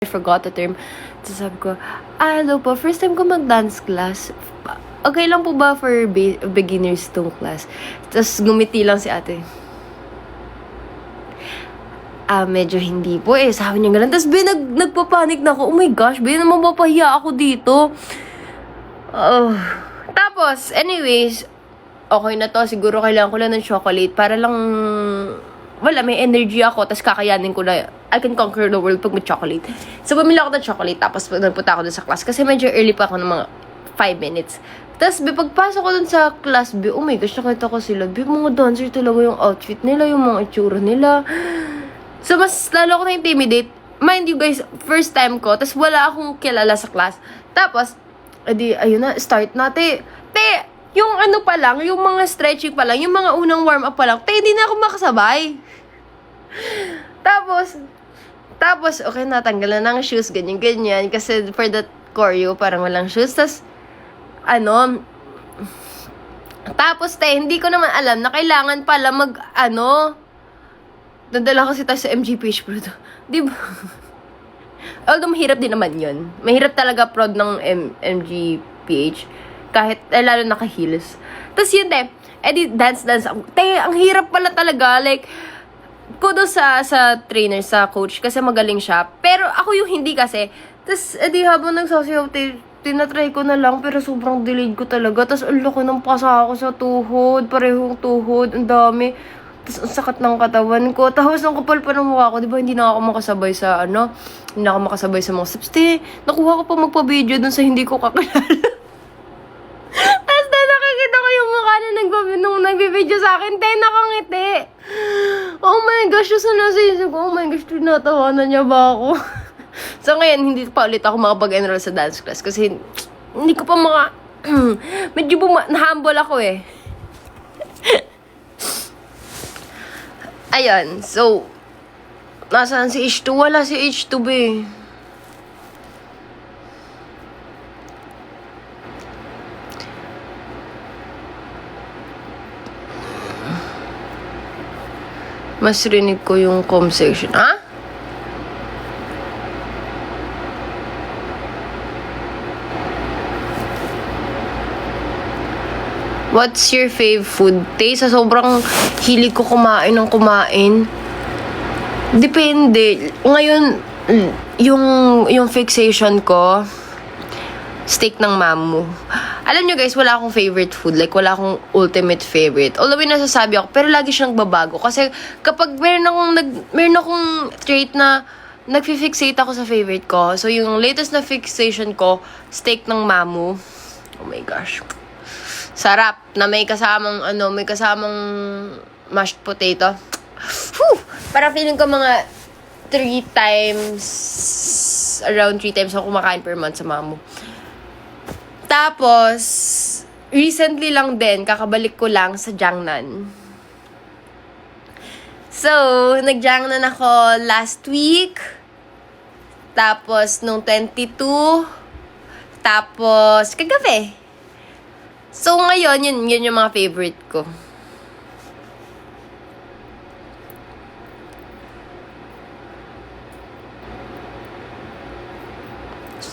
I forgot the term. So sabi ko, hello po, first time ko mag-dance class. Okay lang po ba for beginners tong class? Tapos gumiti lang si ate. Medyo hindi po eh. Sabi niya ganun. Tapos nagpapanik na ako. Oh my gosh, naman mapapahiya ako dito. Tapos, anyways, okay na to. Siguro kailangan ko lang ng chocolate para lang, wala, may energy ako. Tapos kakayanin ko na, I can conquer the world pag may chocolate. So, bumili ako ng chocolate. Tapos, nagpunta ako dun sa class. Kasi medyo early pa ako ng mga 5 minutes. Tapos, pagpasok ko dun sa class, oh my gosh, nakita ko sila. Mga dancer talaga yung outfit nila, yung mga itsura nila. So, mas lalo ako na-intimidate. Mind you guys, first time ko. Tapos, wala akong kilala sa class. Tapos, edi, ayun na, start na, te, yung ano pa lang, yung mga stretching pa lang, yung mga unang warm-up pa lang, hindi na ako makasabay. Tapos, okay, natanggal na ng shoes, ganyan-ganyan. Kasi for that choreo, parang walang shoes. Tapos, hindi ko naman alam na kailangan pala nadala kasi tayo sa MGPH Pro. Diba? Although, mahirap din naman yun. Mahirap talaga prod ng MGPH. Kahit, lalo naka-heels. Tapos yun, dance. Ang hirap pala talaga. Like, kudos sa trainer, sa coach, kasi magaling siya. Pero ako yung hindi kasi. Tapos, habang nagsasayaw, tinatry ko na lang, pero sobrang delayed ko talaga. Tapos, ang laki ng pasa ako sa tuhod. Parehong tuhod. Ang dami. Tapos, ang sakat ng katawan ko. Tapos, ang kapal pa ng mukha ko. Diba, hindi na ako makasabay sa, hindi na ako makasabay sa mga steps. Nakuha ko pa magpa-video dun sa hindi ko kakilala. Tapos, nakikita ko yung mukha na nung nagbibideo sa akin. Nakangiti. Oh my gosh, yung sinasisig ko. Oh my gosh, tinatawanan niya ba ako? So, ngayon, hindi pa ulit ako makapag-enroll sa dance class. Kasi, hindi ko pa medyo na-humble ako eh. Ayan, so, nasaan si H2? Wala si H2, be. Mas rinig ko yung com section. Ha? What's your fave food? Sa sobrang hilig ko kumain. Depende. Ngayon, yung fixation ko, steak ng mamu. Alam nyo guys, wala akong favorite food. Like, wala akong ultimate favorite. Although, nasasabi ako, pero lagi siyang nagbabago. Kasi, kapag meron akong trait na nag-fixate ako sa favorite ko. So, yung latest na fixation ko, steak ng mamu. Oh my gosh. Sarap. Na may kasamang mashed potato. Whew! Parang feeling ko mga 3 times, around 3 times ako kumakain per month sa mamu. Tapos, recently lang din, kakabalik ko lang sa Jiangnan. So, nag-Jiangnan ako last week. Tapos, nung 22. Tapos, kagabi. So, ngayon, yun yung mga favorite ko.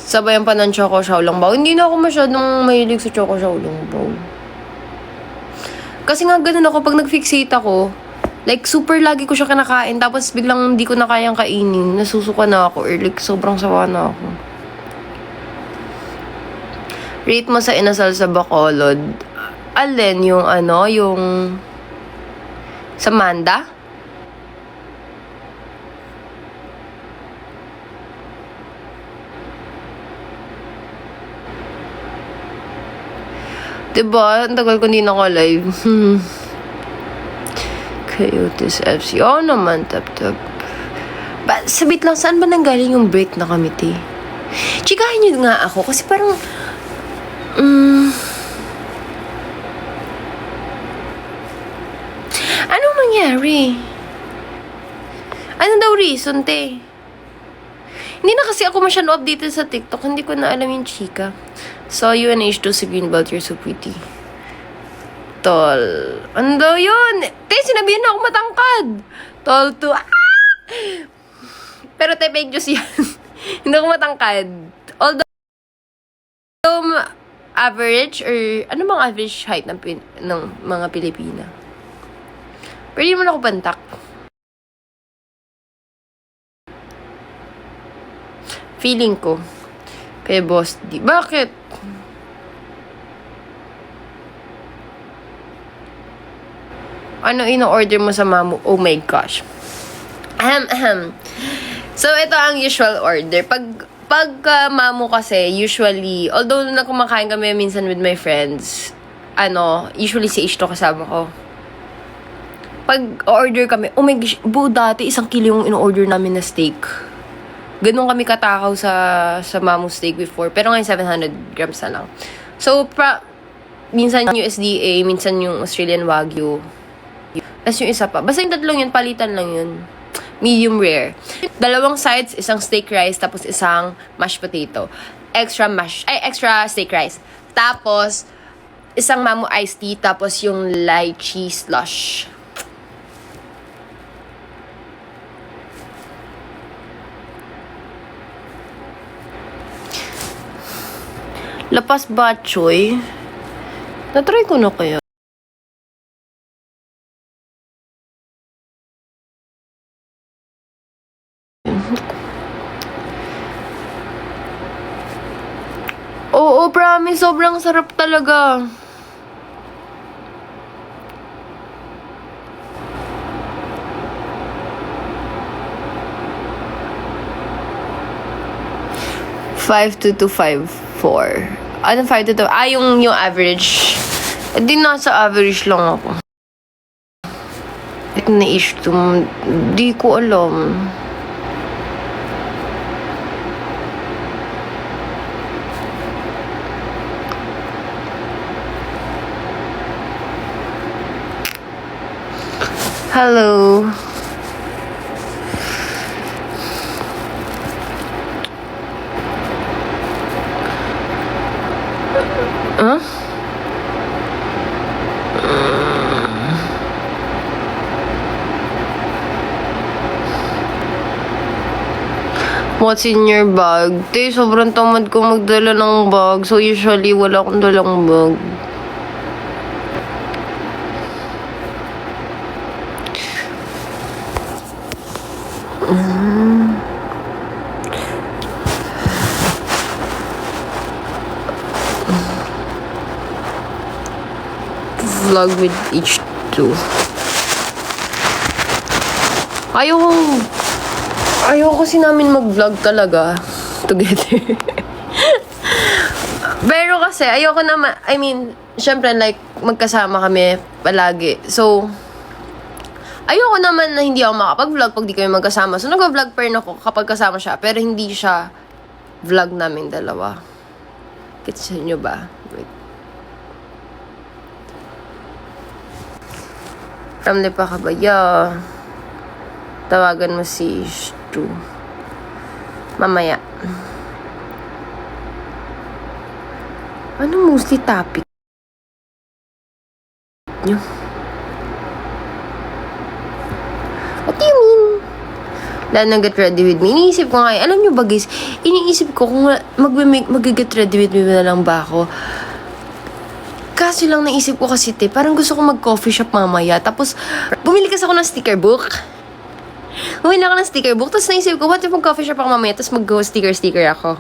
Sabayan pa ng Choco Xiaolongbao. Hindi na ako masyadong mahilig sa Choco Xiaolongbao. Kasi nga ganun ako, pag nag-fixate ako, like super lagi ko siya kinakain, tapos biglang hindi ko na kayang kainin, nasusuka na ako, or like sobrang sawa na ako. Rate mo sa inasal sa Bacolod. Alin, yung sa Manda? Diba? Ang tagal ko hindi naka-live. Coyotes FC. Oo naman, tap-tap. Sabit lang, saan ba nanggaling yung break na kami, te? Chikahin nyo nga ako, kasi parang, anong nangyari? Ano daw reason, te? Hindi na kasi ako masyadong updated sa TikTok. Hindi ko na alam yung chika. Saw you and H2 sa Greenbelt. You're so pretty. Tol. Ano daw yun? Sinabihan na ako matangkad. Tol to. Pero fake news yan. ako matangkad. Although, average or ano bang average height ng mga Pilipina? Pero hindi mo ako pantak. Feeling ko. Kaya boss, di. Bakit? Ano ino-order mo sa mamo? Oh my gosh. So, ito ang usual order. Pag mamo kasi, usually, although na kumakain kami minsan with my friends, usually si H2 kasama ko. Pag order kami, oh my gosh, dati 1 kilo yung in-order namin na steak. Ganun kami katakaw sa mamo steak before. Pero ngayon, 700 grams na lang. So, minsan yung USDA, minsan yung Australian Wagyu. Tapos yung isa pa. Basta yung tatlong yun, palitan lang yun. Medium rare. 2 sides, isang steak rice, tapos isang mashed potato. Extra steak rice. Tapos, isang mamo iced tea, tapos yung lychee slush. Lapas batchoy. Natry ko na kaya. Oo, promise. Sobrang sarap talaga. Five two to 5.4. Ano 5 to 2? Yung average. Di nasa average lang ako. Ito na issue. Di ko alam. Hello. Huh? What's in your bag? Te, sobrang tamad ko magdala ng bag. So, usually, wala akong dalang bag. Vlog with H2. Ayoko kasi namin mag-vlog talaga together. Pero kasi, ayoko naman, syempre, like, magkasama kami palagi. So, ayoko naman na hindi ako makapag-vlog pag di kami magkasama. So, nag-vlog pa rin ako kapag kasama siya. Pero hindi siya vlog namin dalawa. Gets nyo ba? Wait. From Lipa Kabaya. Tawagan mo si Stu. Mamaya. Ano mostly topic nyo? What do you mean? Wala na get ready with me. Iniisip ko nga, alam nyo ba guys, iniisip ko kung mag-get ready with me na lang ba ako. Kaso lang naisip ko kasi, parang gusto ko mag-coffee shop mamaya. Tapos, bumili kasi ako ng sticker book. Bumili ako ng sticker book. Tapos naisip ko, what if mag-coffee shop ako mamaya? Tapos mag-sticker ako.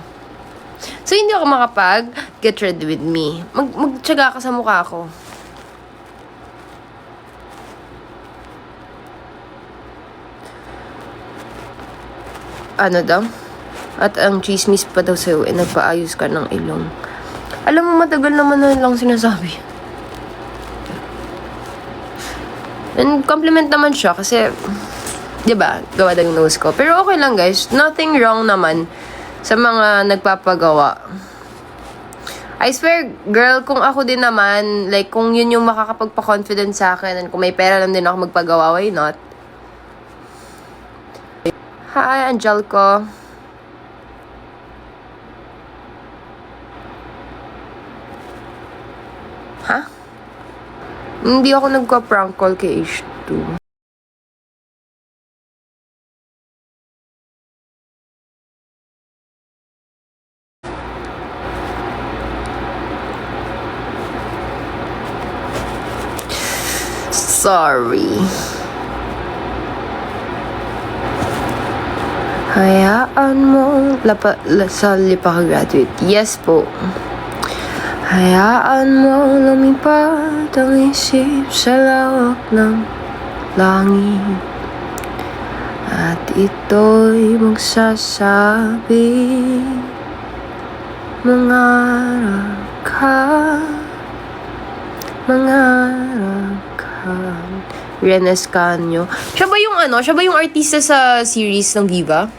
So, hindi ako makapag-get ready with me. Magtsaga ka sa mukha ko. Ano daw? At ang chismis pa daw sa'yo, nagpaayos ka ng ilong. Alam mo, matagal naman na lang sinasabi. And compliment naman siya kasi, diba, gawa ng nose ko. Pero okay lang guys, nothing wrong naman sa mga nagpapagawa. I swear, girl, kung ako din naman, like, kung yun yung makakapagpa-confident sa akin, and kung may pera lang din ako magpagawa, why not? Hi, Angel ko. Ha? Hindi ako nagka-prank call kay H2. sorry. Hayaan mo sa lipa ka graduate. Yes po. Hayaan mo lumipad ang isip sa lawak ng langit. At ito'y magsasabi, mangarap ka, mangarap ka. Ren Escanio. Siya ba yung Siya ba yung artista sa series ng Viva?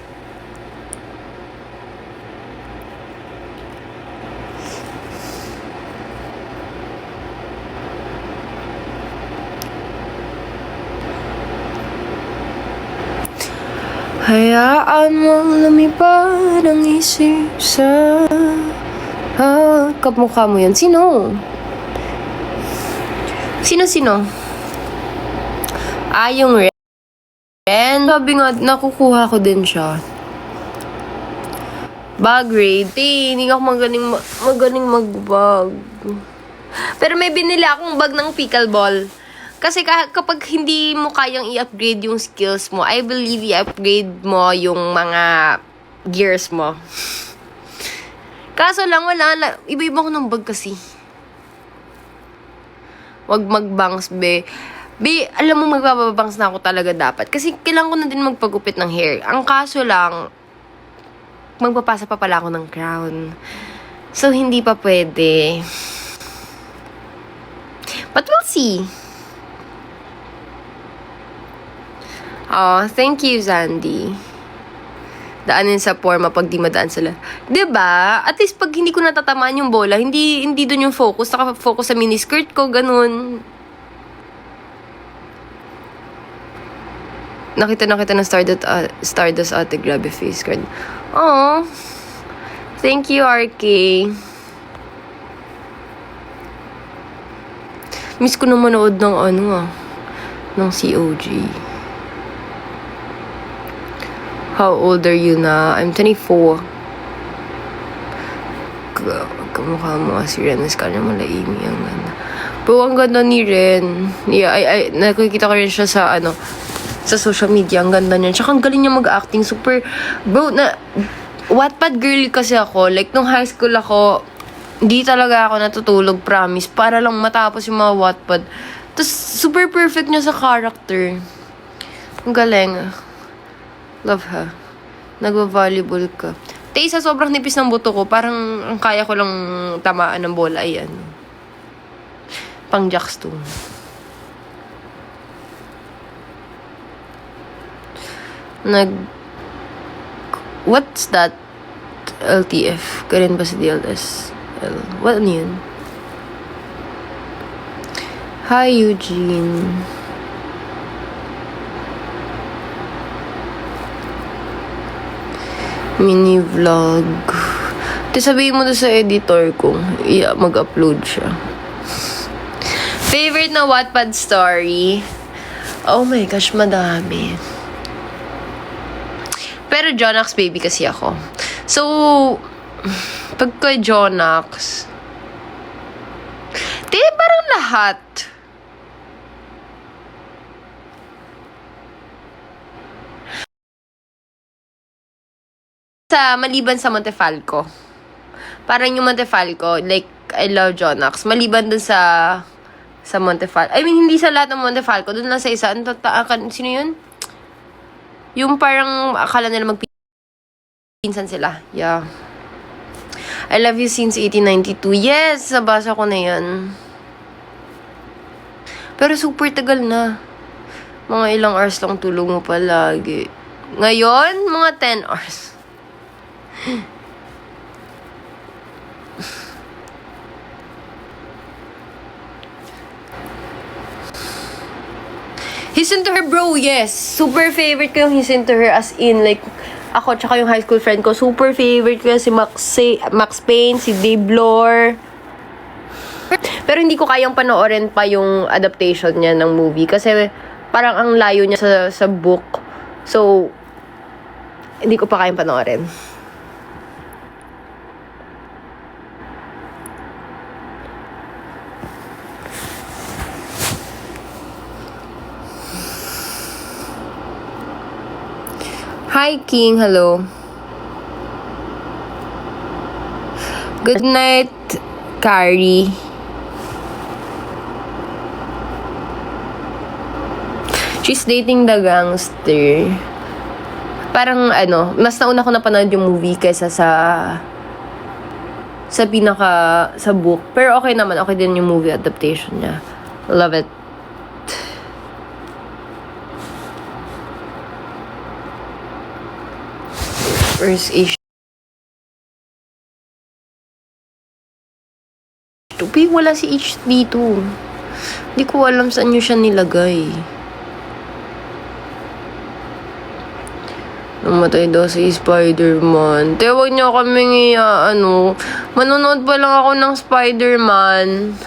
Hayaan mong lumipad ang isip sa... kamukha mo yan. Sino? Sino? Yung Ren. Sabi nga, nakukuha ko din siya. Bag raid. Hindi ako magaling mag-bag. Pero may binili akong bag ng pickleball. Kasi kapag hindi mo kayang i-upgrade yung skills mo, I believe i-upgrade mo yung mga gears mo. Kaso lang, wala. Iba-iba ko ng bag kasi. Wag mag-bangs, be. Be, alam mo, magbabangs na ako talaga dapat. Kasi kailangan ko na din magpagupit ng hair. Ang kaso lang, magpapasa pa pala ako ng crown. So, hindi pa pwede. But we'll see. Oh, thank you, Zandy. Daanin sa forma pag di madaan sila. 'Di ba? At least pag hindi ko natatamaan yung bola, hindi doon yung focus. Naka-focus sa miniskirt ko, ganun. Nakita ng Stardust ate, grabe face card. Oh, thank you, RK. Miss ko na manood ng ng COG. How old are you na? I'm 24. Kamukha mo si Ren Escanio, malaimi ang ganda. Pero ang ganda ni Ren. Yeah, nakikita ko rin siya sa sa social media. Ang ganda niya. Tsaka ang galing niya mag-acting. Super, bro, Wattpad girl kasi ako. Like, nung high school ako, hindi talaga ako natutulog, promise. Para lang matapos yung mga Wattpad. Tapos, super perfect niya sa character. Ang galing. Love her. Nagwa-volleyball ka. Sa sobrang nipis ng buto ko, parang ang kaya ko lang tamaan ng bola. Ayan. Pang jacks to. What's that? LTF. Karen ba si DLS? What yun? Hi, Eugene. Mini vlog. Sabihin mo sa editor ko, mag-upload siya. Favorite na Wattpad story? Oh my gosh, madami. Pero Jonax baby kasi ako. So, pagka Jonax, parang lahat. Maliban sa Montefalco. Parang yung Montefalco, like, I love Jonax. Maliban dun sa Montefalco. I mean, hindi sa lahat ng Montefalco. Dun lang sa isa. Sino yun? Yung parang akala nila magpinsan sila. Yeah. I love you since 1892. Yes! Nabasa ko na yan. Pero super tagal na. Mga ilang hours lang tulog mo palagi. Ngayon, mga 10 hours. His into her, bro, yes. Super favorite ko yung his into her, as in, like, ako tsaka yung high school friend ko, super favorite ko si Max Payne, si Dave Lore. Pero hindi ko kayang panoorin pa yung adaptation niya ng movie kasi parang ang layo niya sa book. So, hindi ko pa kayang panoorin. Hi, King. Hello. Good night, Carrie. She's dating the gangster. Parang mas nauna ko napanood yung movie kaysa sa book. Pero okay naman, okay din yung movie adaptation niya. Love it. First issue. Wala si H dito. Hindi ko alam saan nyo siya nilagay. Namatay daw si Spider-Man. Tawag niyo kami manonood pa lang ako ng Spider-Man.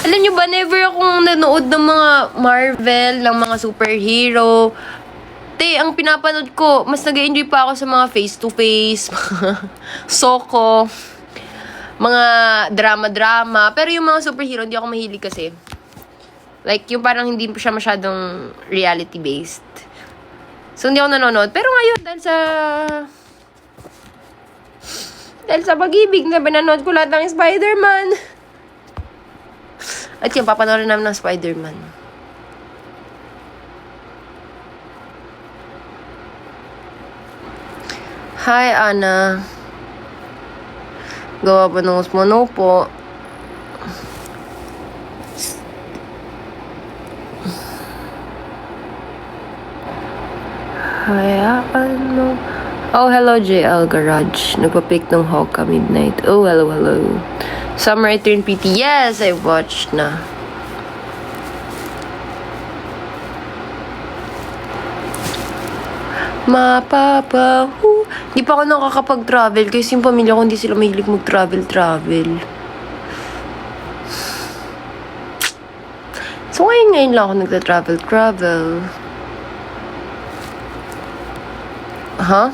Alam niyo ba, never akong nanood ng mga Marvel, ng mga superhero. Ang pinapanood ko, mas nag-enjoy pa ako sa mga face-to-face, Soko, mga drama-drama. Pero yung mga superhero, hindi ako mahilig kasi. Like, yung parang hindi siya masyadong reality-based. So, hindi ako nanonood. Pero ngayon, dahil sa pag-ibig na pinanood ko lahat ng Spider-Man. At yun, papanoorin namin ng Spider-Man. Hi, Ana. Gawa pa ng Osmono po. Oh, hello, JL Garage. Nagpa-pick ng Hawka Midnight. Oh, hello. Summer Return PT. Yes, I watched na. Mapapahu. Di pa ako nakakapag-travel kasi yung pamilya ko hindi sila mahilig mag-travel. So, ngayon lang ako nagta-travel. Huh?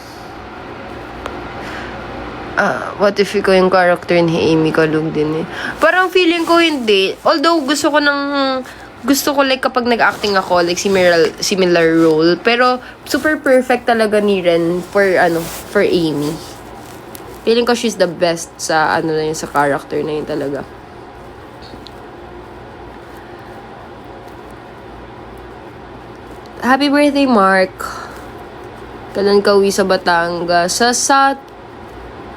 What if ikaw yung character ni Amy Kalug din eh? Parang feeling ko hindi. Although gusto ko like kapag nag-acting ako, like similar role. Pero super perfect talaga ni Ren for Amy. Feeling ko she's the best sa sa character na yun talaga. Happy birthday, Mark. Kailan ka uwi sa Batangas? Sa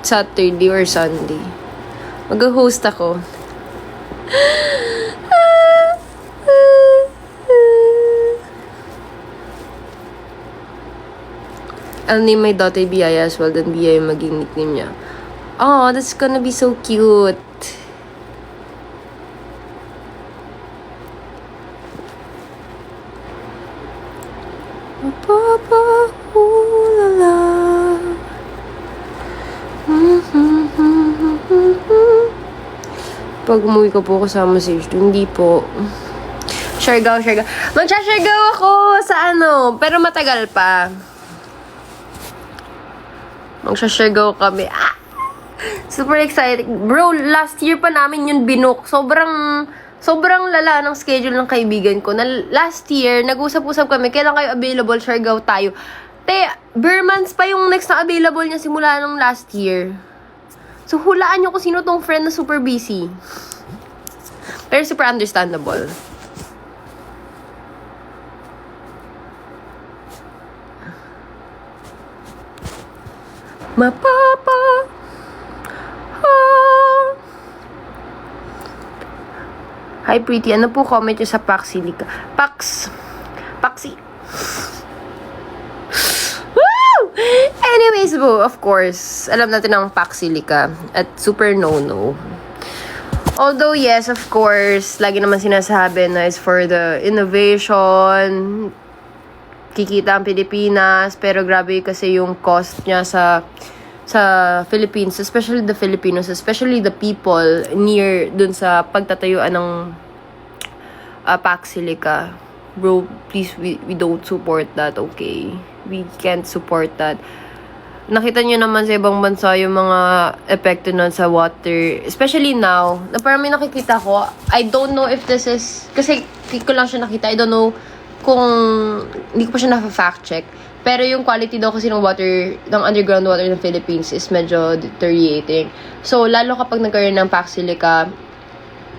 Saturday or Sunday. Mag-host ako. I'll name my daughter Biaya as well. Then Biaya yung maging nickname niya. Oh, that's gonna be so cute. Papa, ulala. Pag umuwi ko po kasama si H2, hindi po. Siargao. Magsha-Siargao ako sa pero matagal pa. Magsha-Siargao kami. Super excited. Bro, last year pa namin yun binook. Sobrang lala ng schedule ng kaibigan ko. Na last year, nag-usap-usap kami, kailan kayo available, Siargao tayo. Bermans pa yung next na available niya simula nung last year. So, hulaan nyo kung sino tong friend na super busy. Pero super understandable. Mapapa. Hi, Pretty. Ano po comment nyo sa Paxilica? Paxi. Woo! Anyways, of course, alam natin ang Paxilica at super no-no. Although, yes, of course, lagi naman sinasabi na is for the innovation, kikita ang Pilipinas, pero grabe kasi yung cost niya sa Philippines, especially the Filipinos, especially the people near dun sa pagtatayuan ng Paxilica. Bro, please, we don't support that, okay? We can't support that. Nakita nyo naman sa ibang bansa yung mga epekto nun sa water. Especially now, na parang may nakikita ko, I don't know if this is, kasi ko lang siya nakita, I don't know kung, hindi ko pa siya na-fact check. Pero yung quality daw kasi ng water, ng underground water ng Philippines is medyo deteriorating. So, lalo kapag nagkaroon ng pack silica,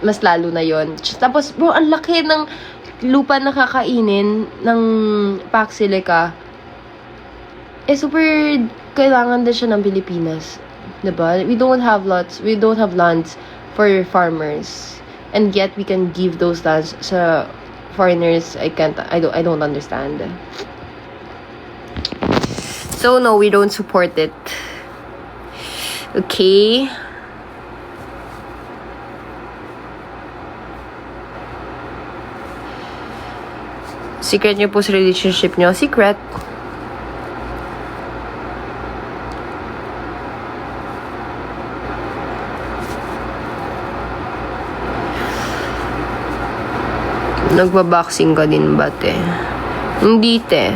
mas lalo na yon. Tapos, bro, ang laki ng lupa na kakainin ng pack silica. Super kailangan din siya ng Pilipinas. Diba? We don't have lands for farmers. And yet, we can give those lands sa foreigners. I don't understand. So, no, we don't support it. Okay? Secret niyo po sa relationship niyo. Secret. Nagbaboxing ka din ba, te? Hindi, te.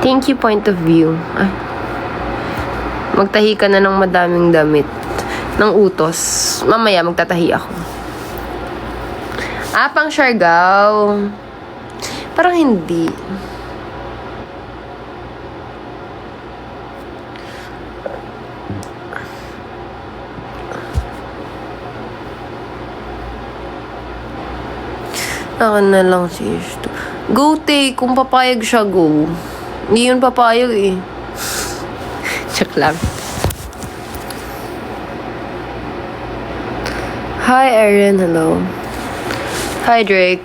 Thank you, point of view. Ay. Magtahi ka na ng madaming damit. Ng utos. Mamaya, magtatahi ako. Pang Siargao. Parang hindi. Ako na lang si Ishto. Go, te. Kung papayag siya, go. Hindi yun papayag eh. Check lang. Hi, Erin. Hello. Hi, Drake.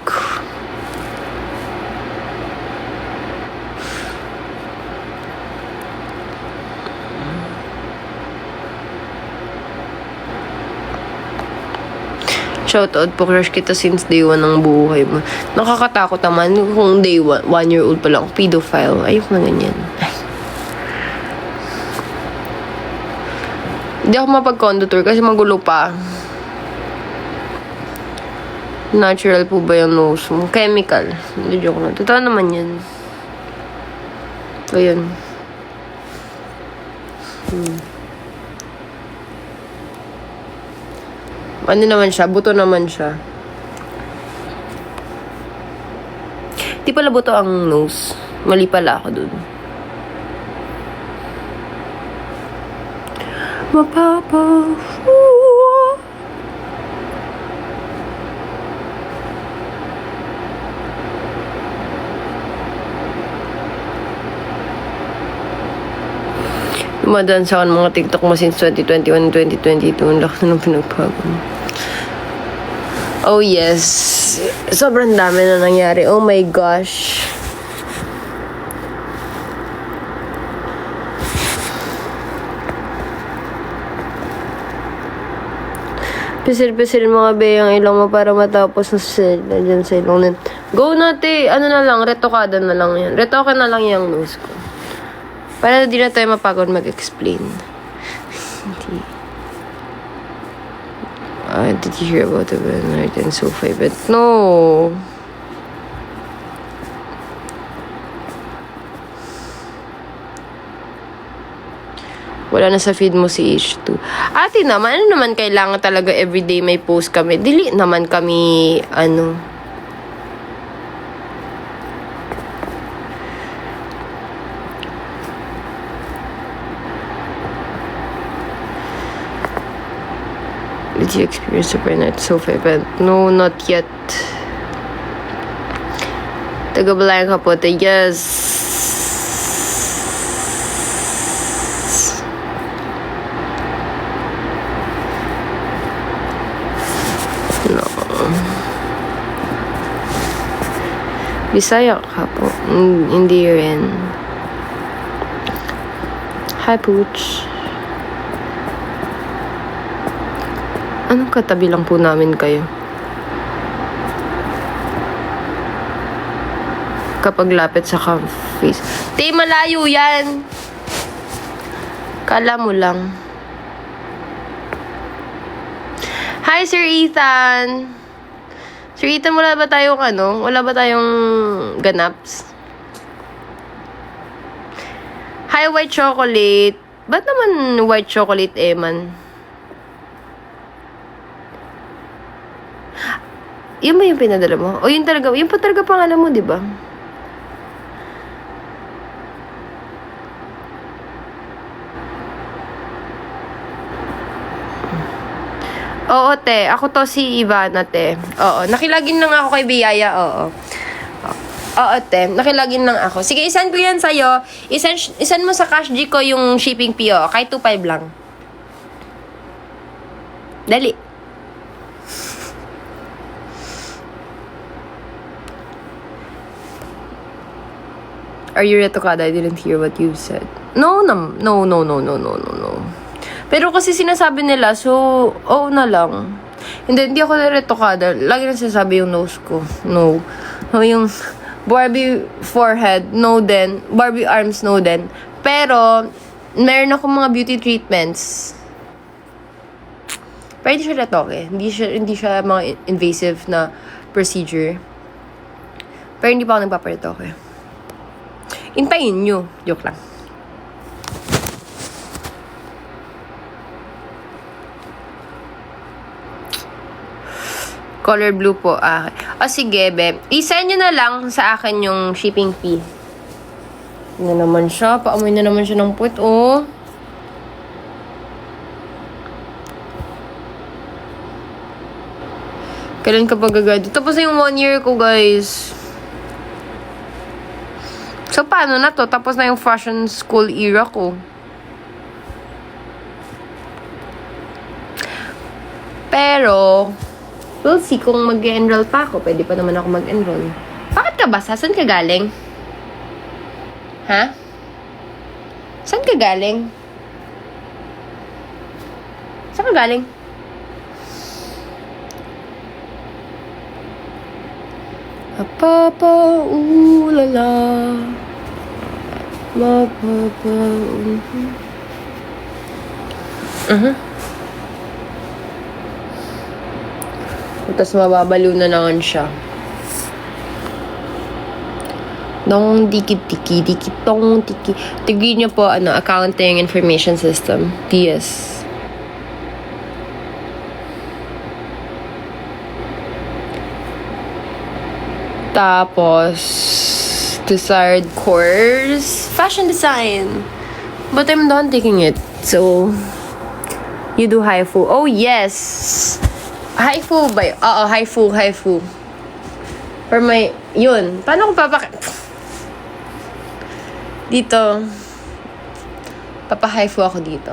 Shoutout po, crush kita since day 1 ng buhay mo. Nakakatakot naman kung day 1 year old pa lang, pedophile. Ayok na ganyan. Hindi ako mapag-condo tour kasi magulo pa. Natural po ba yung nose mo? Chemical. Hindi, joke lang. Totoo naman yan. Ayun. Ano naman siya? Buto naman siya. Di pala buto ang nose. Mali pala ako dun. Mapapa. Dumadaan sa akin mga TikTok mo since 2021 and 2022. Ang laki na ng pinagbago. Oh yes. Sobrang dami na nangyari. Oh my gosh. Pisil-pisil mga beyang ilong mo para matapos na sila dyan sa ilong. Go natin. Ano na lang. Retokada na lang yan. Retoka na lang yung nose ko. Para di na tayo mapagod mag-explain. Did you hear about the Bernard and Sophie? But no. Wala na sa feed mo si H2. Ate naman, ano naman kailangan talaga everyday may post kami? Dili naman kami, Did you experience Super Night Sofa event? No, not yet. Taga-Balayang Kapote, yes. No. Bisaya ka po. Hindi rin. Hi, Pooch. Anong katabi lang po namin kayo? Kapag lapit sa face. Te, malayo yan! Kala mo lang. Hi, Sir Ethan! Sir Ethan, wala ba tayong Wala ba tayong ganaps? Hi, white chocolate! Ba't naman white chocolate, Eman? Yun ba yung pinadala mo? O yun pa talaga pangalan mo, di ba? Oo, te. Ako to si Ivana, te. Oo. Nakilagin lang ako kay Biyaya, oo. Oo, te. Nakilagin lang ako. Sige, isend ko yan sa'yo. Isend mo sa Cash G ko yung shipping fee, oh. Kahit 2.5 lang. Dali. Are you retokada? I didn't hear what you said. No. Pero kasi sinasabi nila, so, oo na lang. Hindi ako retokada. Lagi na sinasabi yung nose ko. No. No, yung Barbie forehead, no din. Barbie arms, no din. Pero, meron ako mga beauty treatments. Pero hindi siya retoke. Hindi siya mga invasive na procedure. Pero hindi pa ako nagpaparetoke. Intayin nyo. Joke lang. Color blue po. O sige, be. I-send nyo na lang sa akin yung shipping fee. Na naman siya. Paamoy na naman siya ng puwet, oh. Kailan ka pa gagado? Tapos na yung 1 year ko, guys. So, paano na to? Tapos na yung fashion school era ko. Pero, we'll see kung mag-enroll pa ako. Pwede pa naman ako mag-enroll. Bakit ka ba? Saan ka galing? Ha? Saan ka galing? Saan ka galing? Papa, ulala. Mapapa, Tapos mababaliw na naman siya. Dong dikit-tiki, dikitong tiki. Degree niya po, Accounting Information System. PS. Tapos, desired course, fashion design. But I'm done taking it. So, you do haifu. Oh, yes! Haifu ba yun? Oo, haifu. For my, yun. Paano ko dito. Papa-haifu ako dito.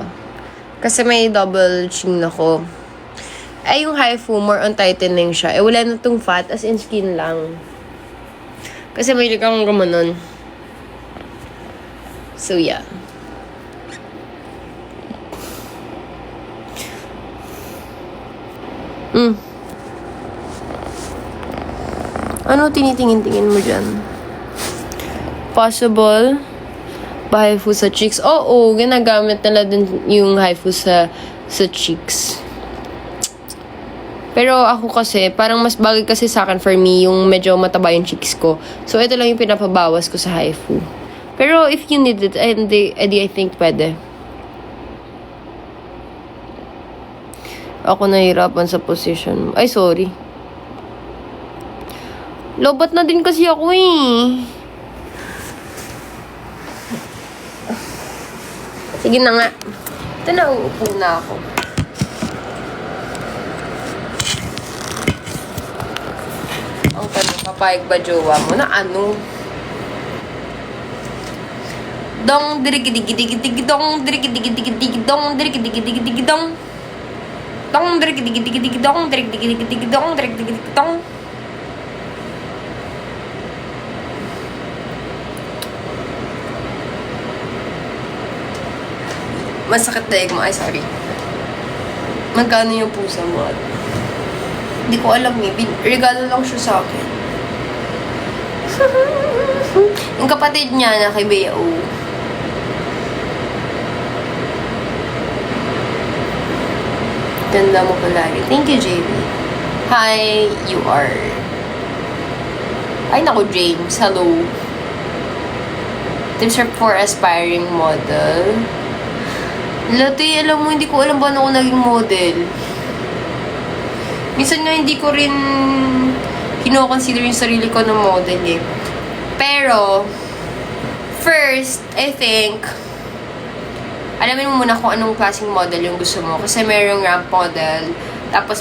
Kasi may double chin ako. Ay, yung haifu, more on tightening siya. Wala na tong fat, as in skin lang. Kasi may likang gumanon. So, yeah. Ano tinitingin-tingin mo dyan? Possible? Pa-haifu sa cheeks? Oo, ginagamit nila din yung haifu sa cheeks. Pero ako kasi, parang mas bagay kasi sa akin for me, yung medyo mataba yung cheeks ko. So, ito lang yung pinapabawas ko sa haifu. Pero if you need it, I think pwede. Ako nahihirapan sa position. Ay, sorry. Lobat na din kasi ako eh. Sige na nga. Ito na, uupo na ako. Ang tanong, papayag ba jowa mo na ano? Dong, dirigidigi-digi-digi-dong, dirigidigi-digi-digi-dong, dirigidigi-digi-digi-dong. Dong, dirigidigi-digi-digi-dong, dirigidigi-digi-dong, dirigidigi-digi-dong. Masakit daig mo. Ay, sorry. Magkano yung pusa mo? Hindi ko alam eh. Regalo lang siya sa akin. Yung kapatid niya na kay Bea O. Ganda mo palagi. Thank you, JB. Hi, you are. Ay, naku, James. Hello. Tips for aspiring model. Lati, alam mo, hindi ko alam ba ako naging model. Minsan nga hindi ko rin kino-consider yung sarili ko na model eh. Pero, first, I think, alamin mo muna kung anong klaseng model yung gusto mo. Kasi merong ramp model, Tapos